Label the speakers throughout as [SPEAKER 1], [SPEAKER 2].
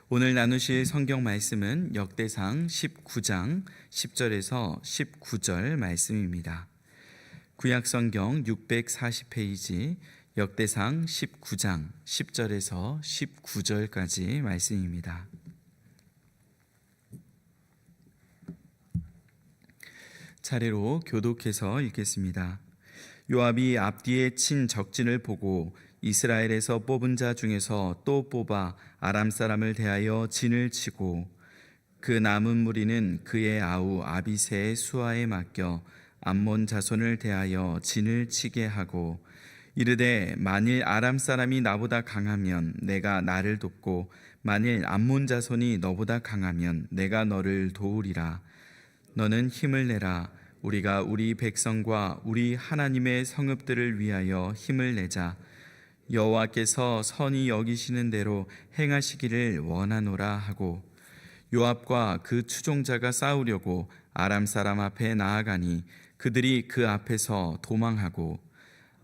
[SPEAKER 1] 오늘 나누실 성경 말씀은 역대상 19장 10절에서 19절 말씀입니다. 구약 성경 640페이지 역대상 19장 10절에서 19절까지 말씀입니다. 차례로 교독해서 읽겠습니다. 요압이 앞뒤에 친 적진을 보고 이스라엘에서 뽑은 자 중에서 또 뽑아 아람 사람을 대하여 진을 치고 그 남은 무리는 그의 아우 아비새의 수하에 맡겨 암몬 자손을 대하여 진을 치게 하고 이르되 만일 아람 사람이 나보다 강하면 내가 나를 돕고 만일 암몬 자손이 너보다 강하면 내가 너를 도우리라. 너는 힘을 내라. 우리가 우리 백성과 우리 하나님의 성읍들을 위하여 힘을 내자. 여호와께서 선히 여기시는 대로 행하시기를 원하노라 하고 요압과 그 추종자가 싸우려고 아람 사람 앞에 나아가니 그들이 그 앞에서 도망하고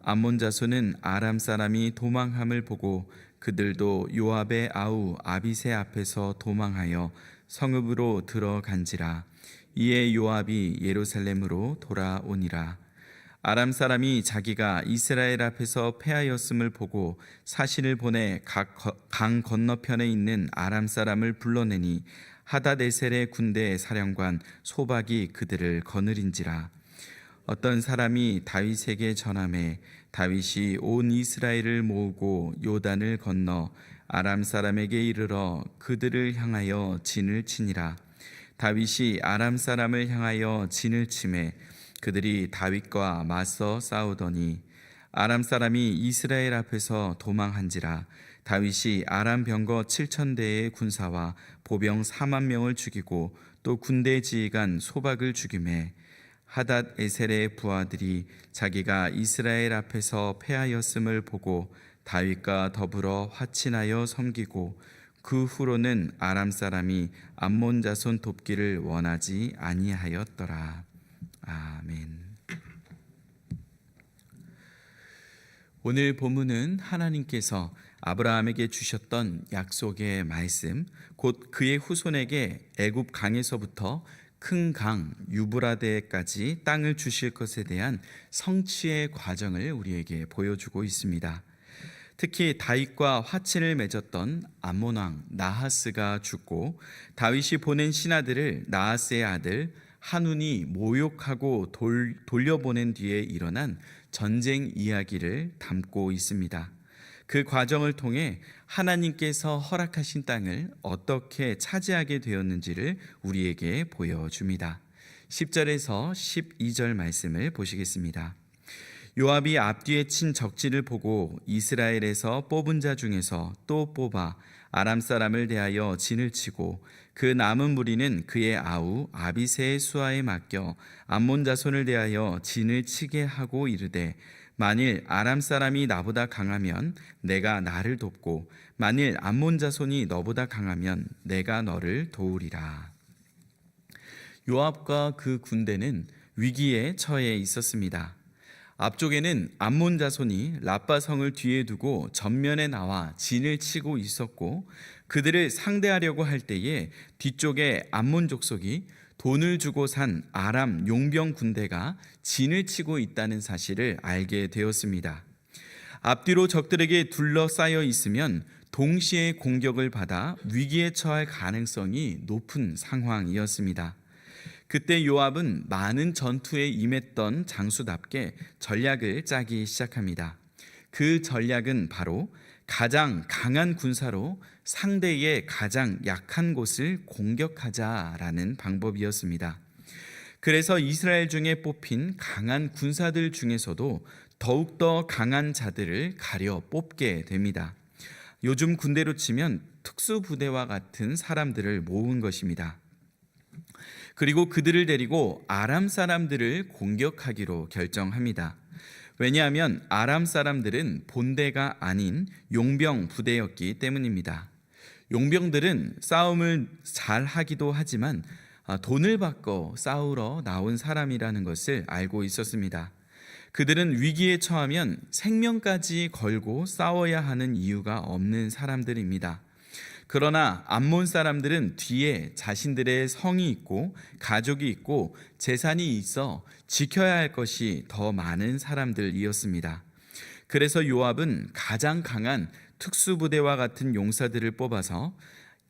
[SPEAKER 1] 암몬 자손은 아람 사람이 도망함을 보고 그들도 요압의 아우 아비새 앞에서 도망하여 성읍으로 들어간지라. 이에 요압이 예루살렘으로 돌아오니라. 아람 사람이 자기가 이스라엘 앞에서 패하였음을 보고 사신을 보내 강 건너편에 있는 아람 사람을 불러내니 하닷에셀의 군대 사령관 소박이 그들을 거느린지라. 어떤 사람이 다윗에게 전하매 다윗이 온 이스라엘을 모으고 요단을 건너 아람 사람에게 이르러 그들을 향하여 진을 치니라. 다윗이 아람 사람을 향하여 진을 치매 그들이 다윗과 맞서 싸우더니 아람 사람이 이스라엘 앞에서 도망한지라. 다윗이 아람 병거 7,000대의 군사와 보병 4만 명을 죽이고 또 군대 지휘관 소박을 죽이매 하닷에셀의 부하들이 자기가 이스라엘 앞에서 패하였음을 보고 다윗과 더불어 화친하여 섬기고 그 후로는 아람 사람이 암몬 자손 돕기를 원하지 아니하였더라. 아멘. 오늘 본문은 하나님께서 아브라함에게 주셨던 약속의 말씀, 곧 그의 후손에게 애굽 강에서부터 큰 강 유브라데까지 땅을 주실 것에 대한 성취의 과정을 우리에게 보여주고 있습니다. 특히 다윗과 화친을 맺었던 암몬 왕 나하스가 죽고 다윗이 보낸 신하들을 나하스의 아들 한운이 모욕하고 돌려보낸 뒤에 일어난 전쟁 이야기를 담고 있습니다. 그 과정을 통해 하나님께서 허락하신 땅을 어떻게 차지하게 되었는지를 우리에게 보여줍니다. 10절에서 12절 말씀을 보시겠습니다. 요압이 앞뒤에 친 적진을 보고 이스라엘에서 뽑은 자 중에서 또 뽑아 아람 사람을 대하여 진을 치고 그 남은 무리는 그의 아우 아비새의 수하에 맡겨 암몬 자손을 대하여 진을 치게 하고 이르되 만일 아람 사람이 나보다 강하면 내가 나를 돕고 만일 암몬 자손이 너보다 강하면 내가 너를 도우리라. 요압과 그 군대는 위기에 처해 있었습니다. 앞쪽에는 암몬 자손이 라빠 성을 뒤에 두고 전면에 나와 진을 치고 있었고 그들을 상대하려고 할 때에 뒤쪽에 암몬 족속이 돈을 주고 산 아람 용병 군대가 진을 치고 있다는 사실을 알게 되었습니다. 앞뒤로 적들에게 둘러싸여 있으면 동시에 공격을 받아 위기에 처할 가능성이 높은 상황이었습니다. 그때 요압은 많은 전투에 임했던 장수답게 전략을 짜기 시작합니다. 그 전략은 바로 가장 강한 군사로 상대의 가장 약한 곳을 공격하자라는 방법이었습니다. 그래서 이스라엘 중에 뽑힌 강한 군사들 중에서도 더욱더 강한 자들을 가려 뽑게 됩니다. 요즘 군대로 치면 특수부대와 같은 사람들을 모은 것입니다. 그리고 그들을 데리고 아람 사람들을 공격하기로 결정합니다. 왜냐하면 아람 사람들은 본대가 아닌 용병 부대였기 때문입니다. 용병들은 싸움을 잘 하기도 하지만 돈을 받고 싸우러 나온 사람이라는 것을 알고 있었습니다. 그들은 위기에 처하면 생명까지 걸고 싸워야 하는 이유가 없는 사람들입니다. 그러나 암몬 사람들은 뒤에 자신들의 성이 있고 가족이 있고 재산이 있어 지켜야 할 것이 더 많은 사람들이었습니다. 그래서 요압은 가장 강한 특수부대와 같은 용사들을 뽑아서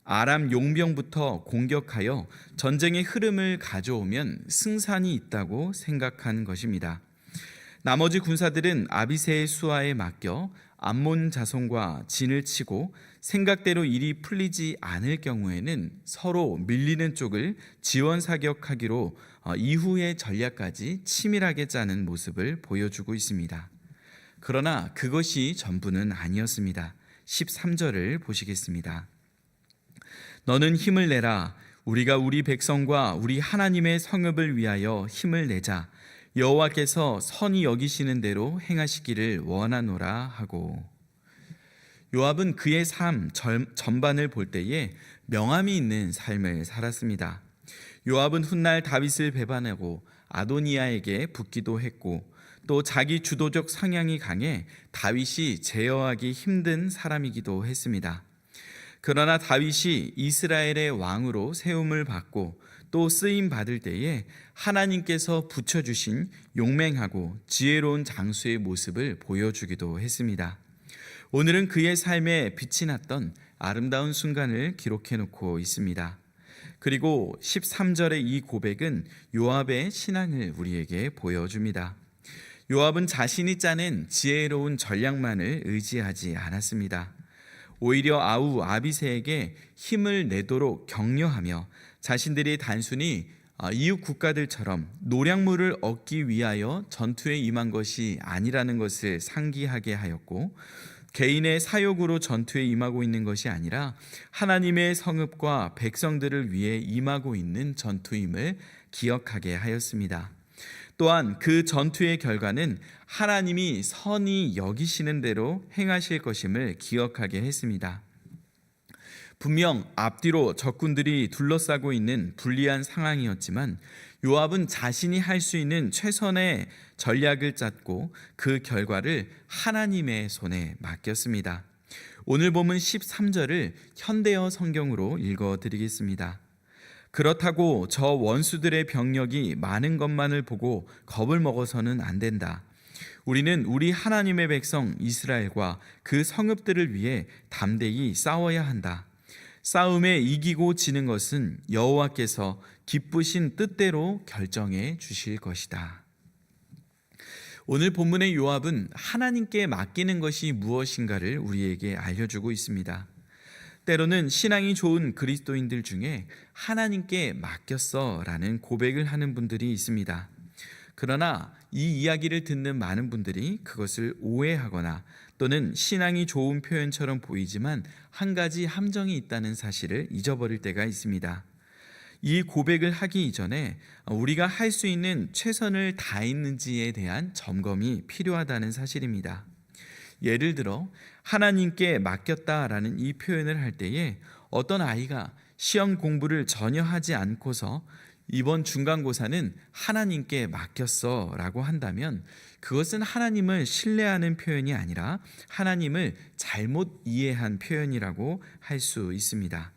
[SPEAKER 1] 아람 용병부터 공격하여 전쟁의 흐름을 가져오면 승산이 있다고 생각한 것입니다. 나머지 군사들은 아비새의 수하에 맡겨 암몬 자손과 진을 치고 생각대로 일이 풀리지 않을 경우에는 서로 밀리는 쪽을 지원 사격하기로 이후의 전략까지 치밀하게 짜는 모습을 보여주고 있습니다. 그러나 그것이 전부는 아니었습니다. 13절을 보시겠습니다. 너는 힘을 내라. 우리가 우리 백성과 우리 하나님의 성읍을 위하여 힘을 내자. 여호와께서 선히 여기시는 대로 행하시기를 원하노라 하고. 요압은 그의 삶 전반을 볼 때에 명암이 있는 삶을 살았습니다. 요압은 훗날 다윗을 배반하고 아도니아에게 붙기도 했고 또 자기 주도적 성향이 강해 다윗이 제어하기 힘든 사람이기도 했습니다. 그러나 다윗이 이스라엘의 왕으로 세움을 받고 또 쓰임 받을 때에 하나님께서 붙여주신 용맹하고 지혜로운 장수의 모습을 보여주기도 했습니다. 오늘은 그의 삶에 빛이 났던 아름다운 순간을 기록해 놓고 있습니다. 그리고 13절의 이 고백은 요압의 신앙을 우리에게 보여줍니다. 요압은 자신이 짜낸 지혜로운 전략만을 의지하지 않았습니다. 오히려 아우 아비새에게 힘을 내도록 격려하며 자신들이 단순히 이웃 국가들처럼 노량물을 얻기 위하여 전투에 임한 것이 아니라는 것을 상기하게 하였고, 개인의 사욕으로 전투에 임하고 있는 것이 아니라 하나님의 성읍과 백성들을 위해 임하고 있는 전투임을 기억하게 하였습니다. 또한 그 전투의 결과는 하나님이 선히 여기시는 대로 행하실 것임을 기억하게 했습니다. 분명 앞뒤로 적군들이 둘러싸고 있는 불리한 상황이었지만 요압은 자신이 할 수 있는 최선의 전략을 짰고 그 결과를 하나님의 손에 맡겼습니다. 오늘 본문 13절을 현대어 성경으로 읽어드리겠습니다. 그렇다고 저 원수들의 병력이 많은 것만을 보고 겁을 먹어서는 안 된다. 우리는 우리 하나님의 백성 이스라엘과 그 성읍들을 위해 담대히 싸워야 한다. 싸움에 이기고 지는 것은 여호와께서 기쁘신 뜻대로 결정해 주실 것이다. 오늘 본문의 요압은 하나님께 맡기는 것이 무엇인가를 우리에게 알려주고 있습니다. 때로는 신앙이 좋은 그리스도인들 중에 하나님께 맡겼어 라는 고백을 하는 분들이 있습니다. 그러나 이 이야기를 듣는 많은 분들이 그것을 오해하거나 또는 신앙이 좋은 표현처럼 보이지만 한 가지 함정이 있다는 사실을 잊어버릴 때가 있습니다. 이 고백을 하기 이전에 우리가 할 수 있는 최선을 다했는지에 대한 점검이 필요하다는 사실입니다. 예를 들어 하나님께 맡겼다라는 이 표현을 할 때에 어떤 아이가 시험 공부를 전혀 하지 않고서 이번 중간고사는 하나님께 맡겼어 라고 한다면 그것은 하나님을 신뢰하는 표현이 아니라 하나님을 잘못 이해한 표현이라고 할 수 있습니다.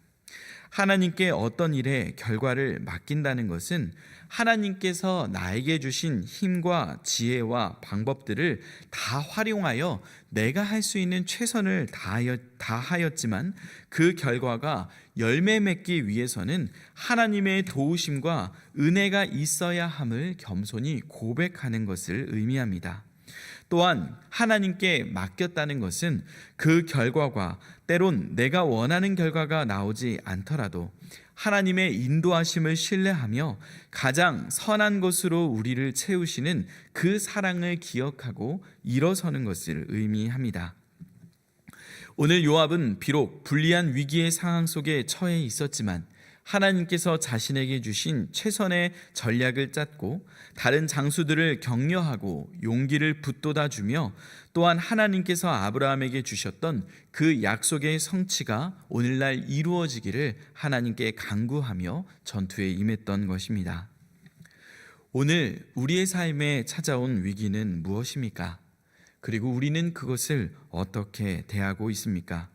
[SPEAKER 1] 하나님께 어떤 일의 결과를 맡긴다는 것은 하나님께서 나에게 주신 힘과 지혜와 방법들을 다 활용하여 내가 할 수 있는 최선을 다하였지만 그 결과가 열매 맺기 위해서는 하나님의 도우심과 은혜가 있어야 함을 겸손히 고백하는 것을 의미합니다. 또한 하나님께 맡겼다는 것은 그 결과가 때론 내가 원하는 결과가 나오지 않더라도 하나님의 인도하심을 신뢰하며 가장 선한 것으로 우리를 채우시는 그 사랑을 기억하고 일어서는 것을 의미합니다. 오늘 요압은 비록 불리한 위기의 상황 속에 처해 있었지만 하나님께서 자신에게 주신 최선의 전략을 짰고 다른 장수들을 격려하고 용기를 붙돋아 주며 또한 하나님께서 아브라함에게 주셨던 그 약속의 성취가 오늘날 이루어지기를 하나님께 간구하며 전투에 임했던 것입니다. 오늘 우리의 삶에 찾아온 위기는 무엇입니까? 그리고 우리는 그것을 어떻게 대하고 있습니까?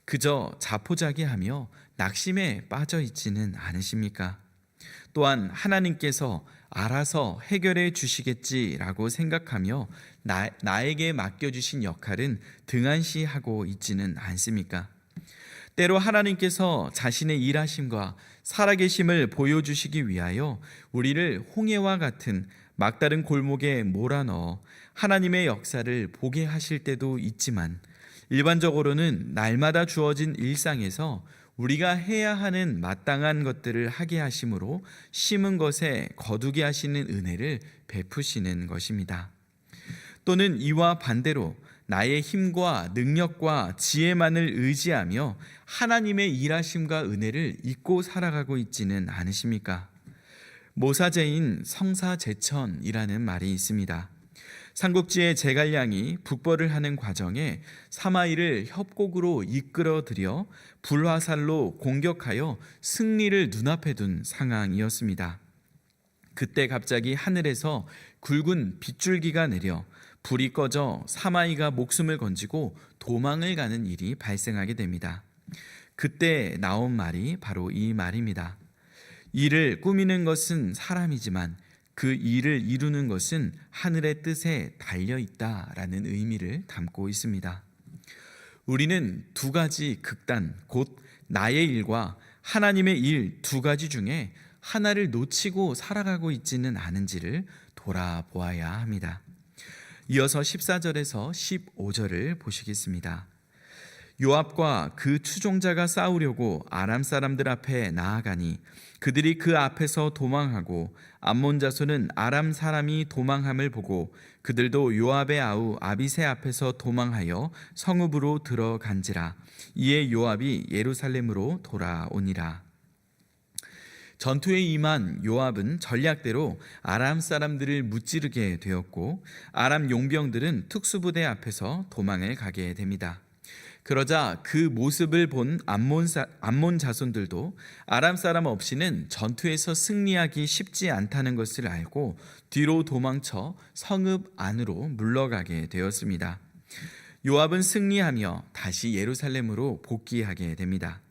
[SPEAKER 1] 그저 자포자기하며 낙심에 빠져 있지는 않으십니까? 또한 하나님께서 알아서 해결해 주시겠지라고 생각하며 나에게 맡겨주신 역할은 등한시하고 있지는 않습니까? 때로 하나님께서 자신의 일하심과 살아계심을 보여주시기 위하여 우리를 홍해와 같은 막다른 골목에 몰아넣어 하나님의 역사를 보게 하실 때도 있지만, 일반적으로는 날마다 주어진 일상에서 우리가 해야 하는 마땅한 것들을 하게 하심으로 심은 것에 거두게 하시는 은혜를 베푸시는 것입니다. 또는 이와 반대로 나의 힘과 능력과 지혜만을 의지하며 하나님의 일하심과 은혜를 잊고 살아가고 있지는 않으십니까? 모사제인 성사제천이라는 말이 있습니다. 삼국지의 제갈량이 북벌을 하는 과정에 사마이를 협곡으로 이끌어들여 불화살로 공격하여 승리를 눈앞에 둔 상황이었습니다. 그때 갑자기 하늘에서 굵은 빗줄기가 내려 불이 꺼져 사마이가 목숨을 건지고 도망을 가는 일이 발생하게 됩니다. 그때 나온 말이 바로 이 말입니다. 일을 꾸미는 것은 사람이지만 그 일을 이루는 것은 하늘의 뜻에 달려 있다라는 의미를 담고 있습니다. 우리는 두 가지 극단, 곧 나의 일과 하나님의 일 두 가지 중에 하나를 놓치고 살아가고 있지는 않은지를 돌아보아야 합니다. 이어서 14절에서 15절을 보시겠습니다. 요압과 그 추종자가 싸우려고 아람 사람들 앞에 나아가니 그들이 그 앞에서 도망하고 암몬 자손은 아람 사람이 도망함을 보고 그들도 요압의 아우 아비새 앞에서 도망하여 성읍으로 들어간지라. 이에 요압이 예루살렘으로 돌아오니라. 전투에 임한 요압은 전략대로 아람 사람들을 무찌르게 되었고 아람 용병들은 특수부대 앞에서 도망을 가게 됩니다. 그러자 그 모습을 본 암몬 자손들도 아람 사람 없이는 전투에서 승리하기 쉽지 않다는 것을 알고 뒤로 도망쳐 성읍 안으로 물러가게 되었습니다. 요압은 승리하며 다시 예루살렘으로 복귀하게 됩니다.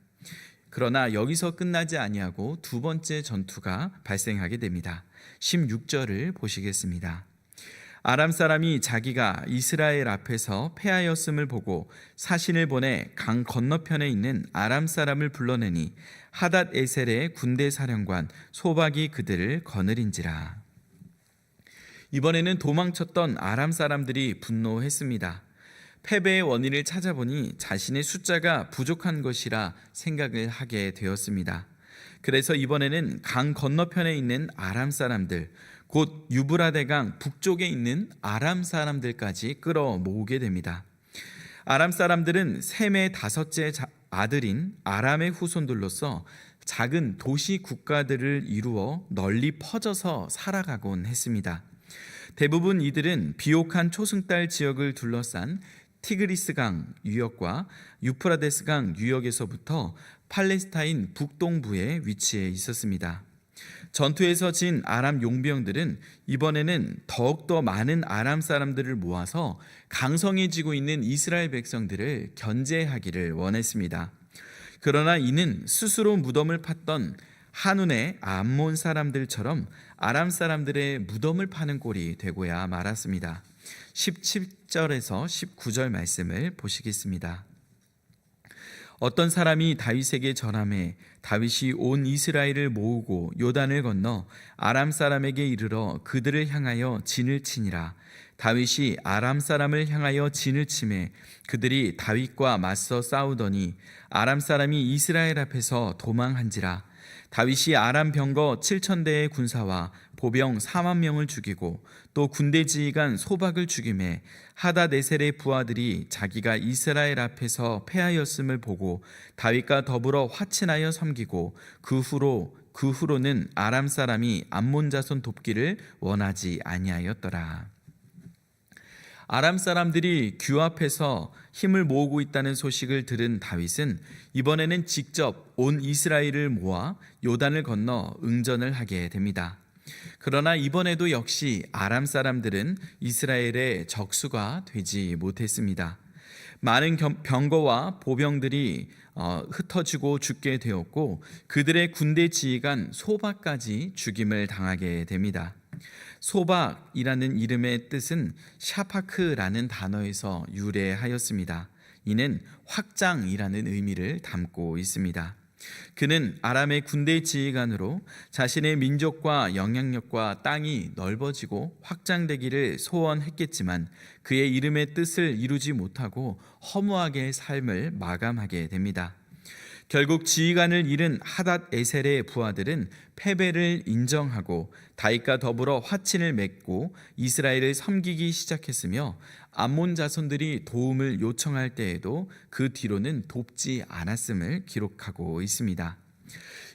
[SPEAKER 1] 그러나 여기서 끝나지 아니하고 두 번째 전투가 발생하게 됩니다. 16절을 보시겠습니다. 아람 사람이 자기가 이스라엘 앞에서 패하였음을 보고 사신을 보내 강 건너편에 있는 아람 사람을 불러내니 하닷 에셀의 군대 사령관 소박이 그들을 거느린지라. 이번에는 도망쳤던 아람 사람들이 분노했습니다. 패배의 원인을 찾아보니 자신의 숫자가 부족한 것이라 생각을 하게 되었습니다. 그래서 이번에는 강 건너편에 있는 아람 사람들, 곧 유브라데강 북쪽에 있는 아람 사람들까지 끌어모으게 됩니다. 아람 사람들은 셈의 다섯째 아들인 아람의 후손들로서 작은 도시 국가들을 이루어 널리 퍼져서 살아가곤 했습니다. 대부분 이들은 비옥한 초승달 지역을 둘러싼 티그리스강 유역과 유프라데스강 유역에서부터 팔레스타인 북동부에 위치해 있었습니다. 전투에서 진 아람 용병들은 이번에는 더욱더 많은 아람 사람들을 모아서 강성해지고 있는 이스라엘 백성들을 견제하기를 원했습니다. 그러나 이는 스스로 무덤을 팠던 한운의 암몬 사람들처럼 아람 사람들의 무덤을 파는 꼴이 되고야 말았습니다. 17절에서 19절 말씀을 보시겠습니다. 어떤 사람이 다윗에게 전함해 다윗이 온 이스라엘을 모으고 요단을 건너 아람 사람에게 이르러 그들을 향하여 진을 치니라. 다윗이 아람 사람을 향하여 진을 치매 그들이 다윗과 맞서 싸우더니 아람 사람이 이스라엘 앞에서 도망한지라. 다윗이 아람 병거 7,000대의 군사와 보병 4만 명을 죽이고 또 군대 지휘관 소박을 죽임에 하닷에셀의 부하들이 자기가 이스라엘 앞에서 패하였음을 보고 다윗과 더불어 화친하여 섬기고 그 후로는 아람 사람이 암몬 자손 돕기를 원하지 아니하였더라. 아람 사람들이 규합해서 힘을 모으고 있다는 소식을 들은 다윗은 이번에는 직접 온 이스라엘을 모아 요단을 건너 응전을 하게 됩니다. 그러나 이번에도 역시 아람 사람들은 이스라엘의 적수가 되지 못했습니다. 많은 병거와 보병들이 흩어지고 죽게 되었고 그들의 군대 지휘관 소박까지 죽임을 당하게 됩니다. 소박이라는 이름의 뜻은 샤파크라는 단어에서 유래하였습니다. 이는 확장이라는 의미를 담고 있습니다. 그는 아람의 군대 지휘관으로 자신의 민족과 영향력과 땅이 넓어지고 확장되기를 소원했겠지만 그의 이름의 뜻을 이루지 못하고 허무하게 삶을 마감하게 됩니다. 결국 지휘관을 잃은 하닷 에셀의 부하들은 패배를 인정하고 다윗과 더불어 화친을 맺고 이스라엘을 섬기기 시작했으며 암몬 자손들이 도움을 요청할 때에도 그 뒤로는 돕지 않았음을 기록하고 있습니다.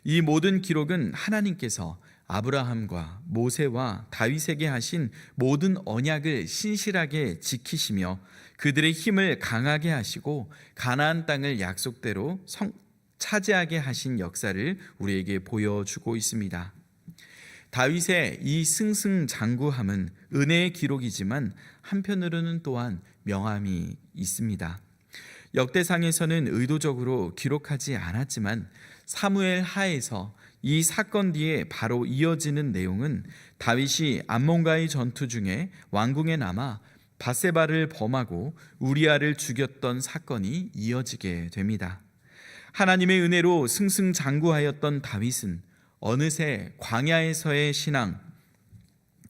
[SPEAKER 1] 이 모든 기록은 하나님께서 아브라함과 모세와 다윗에게 하신 모든 언약을 신실하게 지키시며 그들의 힘을 강하게 하시고 가나안 땅을 약속대로 차지하게 하신 역사를 우리에게 보여주고 있습니다. 다윗의 이 승승장구함은 은혜의 기록이지만 한편으로는 또한 명함이 있습니다. 역대상에서는 의도적으로 기록하지 않았지만 사무엘 하에서 이 사건 뒤에 바로 이어지는 내용은 다윗이 암몬과의 전투 중에 왕궁에 남아 밧세바를 범하고 우리아를 죽였던 사건이 이어지게 됩니다. 하나님의 은혜로 승승장구하였던 다윗은 어느새 광야에서의 신앙,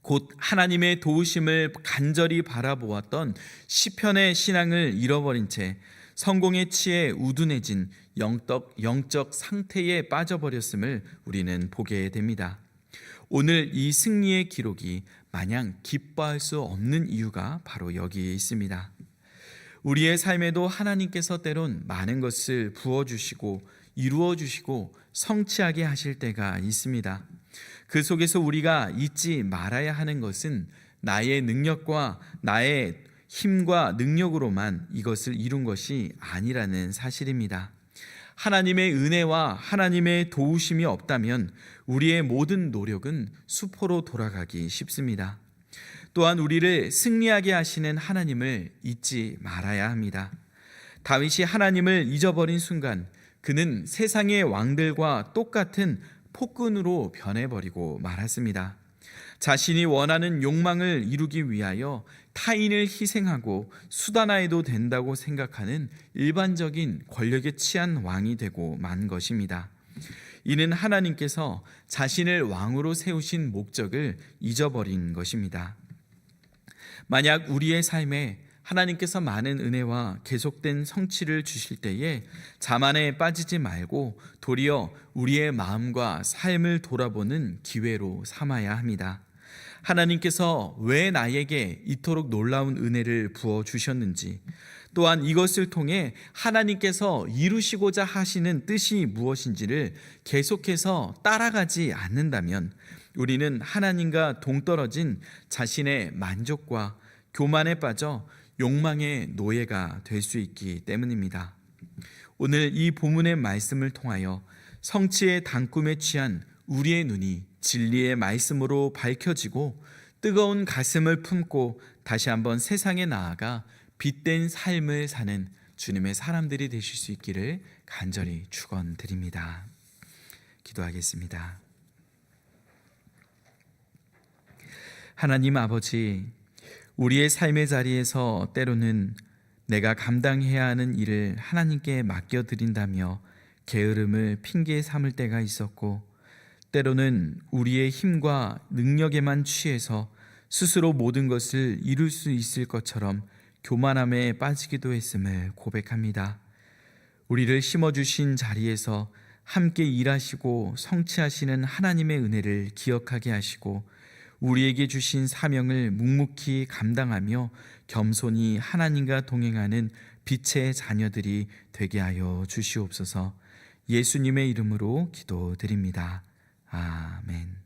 [SPEAKER 1] 곧 하나님의 도우심을 간절히 바라보았던 시편의 신앙을 잃어버린 채 성공에 취해 우둔해진 영적 상태에 빠져버렸음을 우리는 보게 됩니다. 오늘 이 승리의 기록이 마냥 기뻐할 수 없는 이유가 바로 여기에 있습니다. 우리의 삶에도 하나님께서 때론 많은 것을 부어주시고 이루어주시고 성취하게 하실 때가 있습니다. 그 속에서 우리가 잊지 말아야 하는 것은 나의 능력과 나의 힘과 능력으로만 이것을 이룬 것이 아니라는 사실입니다. 하나님의 은혜와 하나님의 도우심이 없다면 우리의 모든 노력은 수포로 돌아가기 쉽습니다. 또한 우리를 승리하게 하시는 하나님을 잊지 말아야 합니다. 다윗이 하나님을 잊어버린 순간 그는 세상의 왕들과 똑같은 폭군으로 변해버리고 말았습니다. 자신이 원하는 욕망을 이루기 위하여 타인을 희생하고 수단화해도 된다고 생각하는 일반적인 권력에 취한 왕이 되고 만 것입니다. 이는 하나님께서 자신을 왕으로 세우신 목적을 잊어버린 것입니다. 만약 우리의 삶에 하나님께서 많은 은혜와 계속된 성취를 주실 때에 자만에 빠지지 말고 도리어 우리의 마음과 삶을 돌아보는 기회로 삼아야 합니다. 하나님께서 왜 나에게 이토록 놀라운 은혜를 부어주셨는지, 또한 이것을 통해 하나님께서 이루시고자 하시는 뜻이 무엇인지를 계속해서 따라가지 않는다면 우리는 하나님과 동떨어진 자신의 만족과 교만에 빠져 욕망의 노예가 될 수 있기 때문입니다. 오늘 이 본문의 말씀을 통하여 성취의 단꿈에 취한 우리의 눈이 진리의 말씀으로 밝혀지고 뜨거운 가슴을 품고 다시 한번 세상에 나아가 빛된 삶을 사는 주님의 사람들이 되실 수 있기를 간절히 축원드립니다. 기도하겠습니다. 하나님 아버지, 우리의 삶의 자리에서 때로는 내가 감당해야 하는 일을 하나님께 맡겨드린다며 게으름을 핑계 삼을 때가 있었고, 때로는 우리의 힘과 능력에만 취해서 스스로 모든 것을 이룰 수 있을 것처럼 교만함에 빠지기도 했음을 고백합니다. 우리를 심어주신 자리에서 함께 일하시고 성취하시는 하나님의 은혜를 기억하게 하시고 우리에게 주신 사명을 묵묵히 감당하며 겸손히 하나님과 동행하는 빛의 자녀들이 되게 하여 주시옵소서. 예수님의 이름으로 기도드립니다. 아멘.